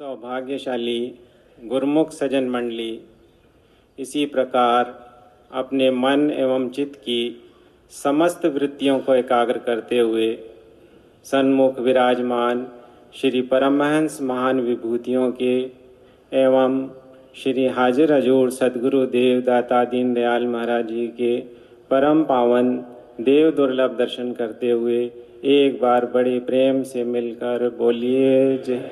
सौभाग्यशाली गुरुमुख सज्जन मंडली इसी प्रकार अपने मन एवं चित्त की समस्त वृत्तियों को एकाग्र करते हुए सन्मुख विराजमान श्री परमहंस महान विभूतियों के एवं श्री हाजिर हजूर सद्गुरु देव दाता दीन दयाल महाराज जी के परम पावन देव दुर्लभ दर्शन करते हुए एक बार बड़े प्रेम से मिलकर बोलिए जय।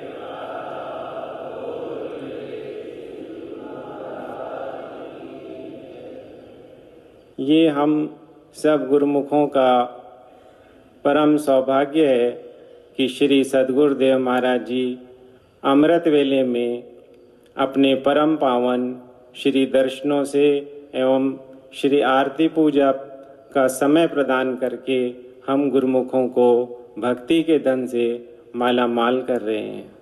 ये हम सब गुरुमुखों का परम सौभाग्य है कि श्री सद्गुरुदेव महाराज जी अमृत वेले में अपने परम पावन श्री दर्शनों से एवं श्री आरती पूजा का समय प्रदान करके हम गुरुमुखों को भक्ति के धन से माला माल कर रहे हैं।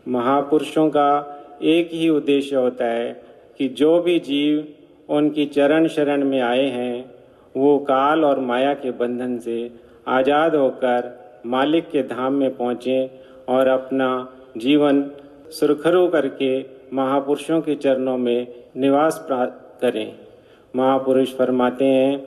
महापुरुषों का एक ही उद्देश्य होता है कि जो भी जीव उनकी चरण शरण में आए हैं वो काल और माया के बंधन से आज़ाद होकर मालिक के धाम में पहुँचें और अपना जीवन सुरखरू करके महापुरुषों के चरणों में निवास प्राप्त करें। महापुरुष फरमाते हैं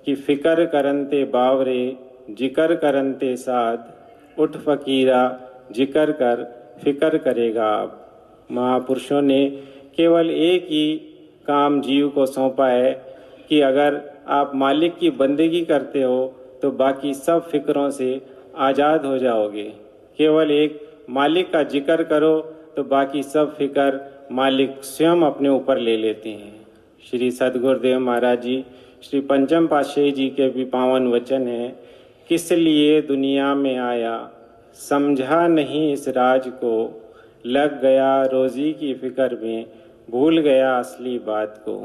कि फ़िकर करनते बावरे जिकर करनते साध उठ फ़कीरा जिकर कर फिक्र करेगा आप। महापुरुषों ने केवल एक ही काम जीव को सौंपा है कि अगर आप मालिक की बंदगी करते हो तो बाकी सब फिक्रों से आज़ाद हो जाओगे। केवल एक मालिक का जिक्र करो तो बाकी सब फिक्र मालिक स्वयं अपने ऊपर ले लेते हैं। श्री सद्गुरुदेव महाराज जी श्री पंचम पातशाही जी के भी पावन वचन है, किस लिए दुनिया में आया समझा नहीं इस राज को, लग गया रोज़ी की फिक्र में भूल गया असली बात को।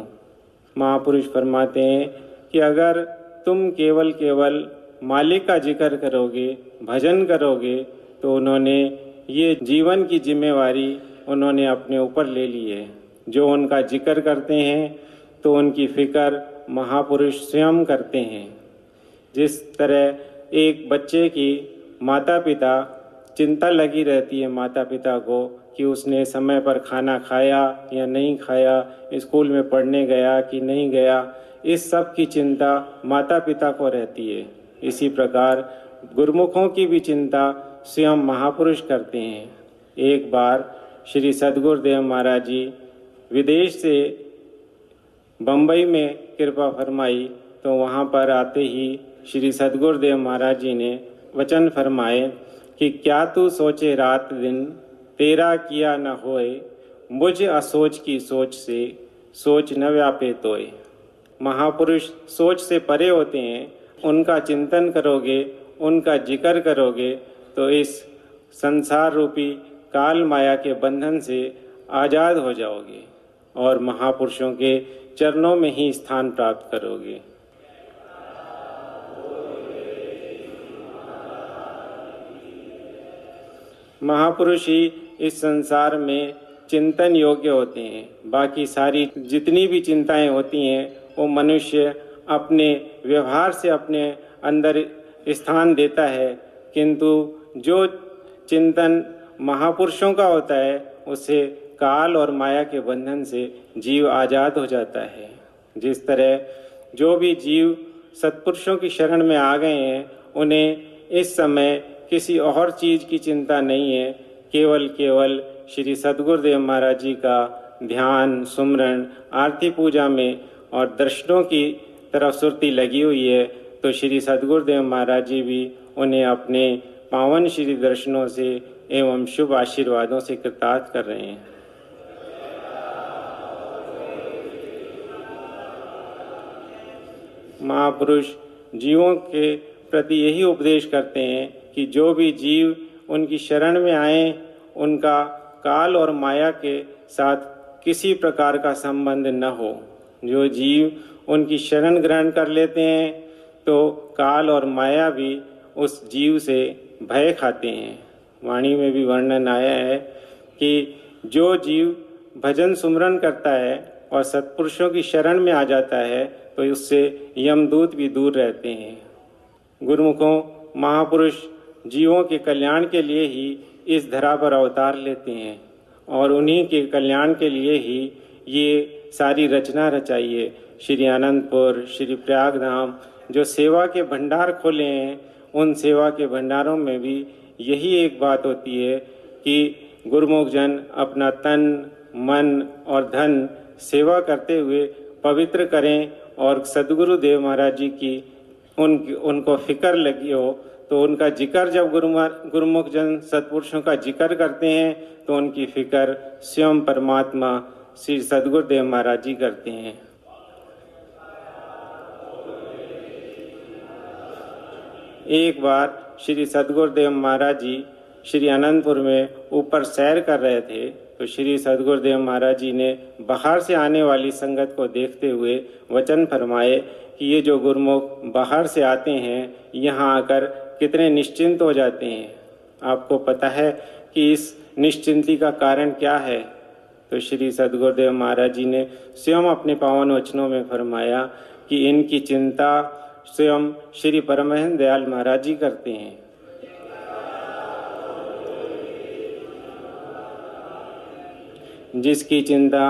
महापुरुष फरमाते हैं कि अगर तुम केवल मालिक का जिक्र करोगे, भजन करोगे, तो उन्होंने ये जीवन की जिम्मेवारी उन्होंने अपने ऊपर ले ली है। जो उनका जिक्र करते हैं तो उनकी फिक्र महापुरुष स्वयं करते हैं। जिस तरह एक बच्चे की माता पिता चिंता लगी रहती है माता पिता को कि उसने समय पर खाना खाया या नहीं खाया, स्कूल में पढ़ने गया कि नहीं गया, इस सब की चिंता माता पिता को रहती है। इसी प्रकार गुरुमुखों की भी चिंता स्वयं महापुरुष करते हैं। एक बार श्री सद्गुरुदेव महाराज जी विदेश से बम्बई में कृपा फरमाई तो वहाँ पर आते ही श्री सद्गुरुदेव महाराज जी ने वचन फरमाए कि क्या तू सोचे रात दिन तेरा किया न होए, मुझ असोच की सोच से सोच न व्यापे तोय। महापुरुष सोच से परे होते हैं। उनका चिंतन करोगे, उनका जिक्र करोगे तो इस संसार रूपी काल माया के बंधन से आज़ाद हो जाओगे और महापुरुषों के चरणों में ही स्थान प्राप्त करोगे। महापुरुष ही इस संसार में चिंतन योग्य होते हैं। बाकी सारी जितनी भी चिंताएं होती हैं वो मनुष्य अपने व्यवहार से अपने अंदर स्थान देता है, किंतु जो चिंतन महापुरुषों का होता है उससे काल और माया के बंधन से जीव आज़ाद हो जाता है। जिस तरह जो भी जीव सत्पुरुषों की शरण में आ गए हैं उन्हें इस समय किसी और चीज़ की चिंता नहीं है, केवल श्री सद्गुरुदेव महाराज जी का ध्यान, सुमरण, आरती पूजा में और दर्शनों की तरफ सुरती लगी हुई है। तो श्री सद्गुरुदेव महाराज जी भी उन्हें अपने पावन श्री दर्शनों से एवं शुभ आशीर्वादों से कृतार्थ कर रहे हैं। महापुरुष जीवों के प्रति यही उपदेश करते हैं कि जो भी जीव उनकी शरण में आए उनका काल और माया के साथ किसी प्रकार का संबंध न हो। जो जीव उनकी शरण ग्रहण कर लेते हैं तो काल और माया भी उस जीव से भय खाते हैं। वाणी में भी वर्णन आया है कि जो जीव भजन सुमरन करता है और सत्पुरुषों की शरण में आ जाता है तो उससे यमदूत भी दूर रहते हैं। गुरुमुखों, महापुरुष जीवों के कल्याण के लिए ही इस धरा पर अवतार लेते हैं और उन्हीं के कल्याण के लिए ही ये सारी रचना रचाई है। श्री आनंदपुर, श्री प्रयागधाम जो सेवा के भंडार खोले हैं, उन सेवा के भंडारों में भी यही एक बात होती है कि गुरुमुख जन अपना तन, मन और धन सेवा करते हुए पवित्र करें और सद्गुरुदेव महाराज जी की उनको फिक्र लगी हो तो उनका जिक्र जब गुरुमुख जन सत्पुरुषों का जिक्र करते हैं तो उनकी फिक्र स्वयं परमात्मा श्री सद्गुरुदेव महाराज जी करते हैं। एक बार श्री सद्गुरुदेव महाराज जी श्री आनंदपुर में ऊपर सैर कर रहे थे तो श्री सद्गुरुदेव महाराज जी ने बाहर से आने वाली संगत को देखते हुए वचन फरमाए कि ये जो गुरुमुख बाहर से आते हैं यहाँ आकर कितने निश्चिंत हो जाते हैं। आपको पता है कि इस निश्चिंती का कारण क्या है? तो श्री सद्गुरुदेव महाराज जी ने स्वयं अपने पावन वचनों में फरमाया कि इनकी चिंता स्वयं श्री परमहंस दयाल महाराज जी करते हैं। जिसकी चिंता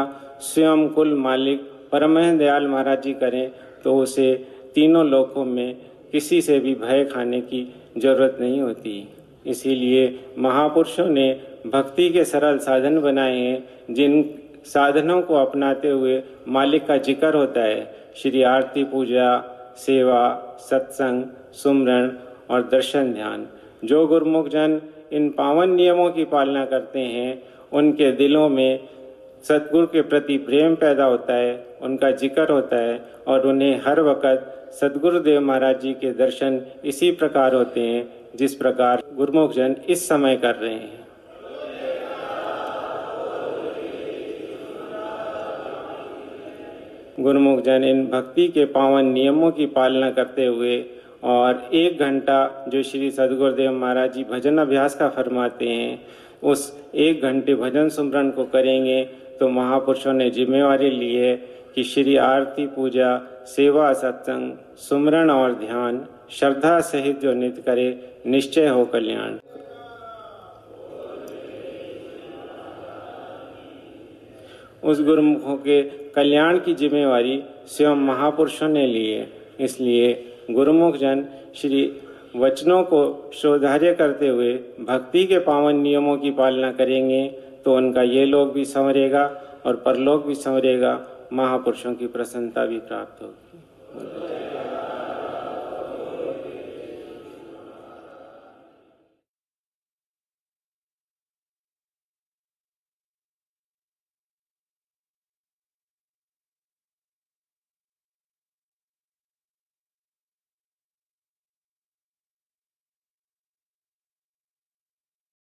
स्वयं कुल मालिक परमहंस दयाल महाराज जी करें तो उसे तीनों लोकों में किसी से भी भय खाने की जरूरत नहीं होती। इसीलिए महापुरुषों ने भक्ति के सरल साधन बनाए हैं, जिन साधनों को अपनाते हुए मालिक का जिक्र होता है। श्री आरती, पूजा, सेवा, सत्संग, सुमरण और दर्शन ध्यान। जो गुरुमुख जन इन पावन नियमों की पालना करते हैं उनके दिलों में सतगुरु के प्रति प्रेम पैदा होता है, उनका जिक्र होता है और उन्हें हर वक्त सद्गुरुदेव महाराज जी के दर्शन इसी प्रकार होते हैं जिस प्रकार गुरुमुख जन इस समय कर रहे हैं। गुरुमुख जन इन भक्ति के पावन नियमों की पालना करते हुए और 1 घंटा जो श्री सद्गुरुदेव महाराज जी भजन अभ्यास का फरमाते हैं, उस 1 घंटे भजन सुमरण को करेंगे तो महापुरुषों ने जिम्मेवारी ली है कि श्री आरती, पूजा, सेवा, सत्संग, सुमरण और ध्यान श्रद्धा सहित जो नित्य करे निश्चय हो कल्याण। उस गुरुमुखों के कल्याण की जिम्मेवारी स्वयं महापुरुषों ने ली है। इसलिए गुरुमुख जन श्री वचनों को श्रोधार्य करते हुए भक्ति के पावन नियमों की पालना करेंगे तो उनका ये लोक भी संवरेगा और परलोक भी संवरेगा, महापुरुषों की प्रसन्नता भी प्राप्त होगी।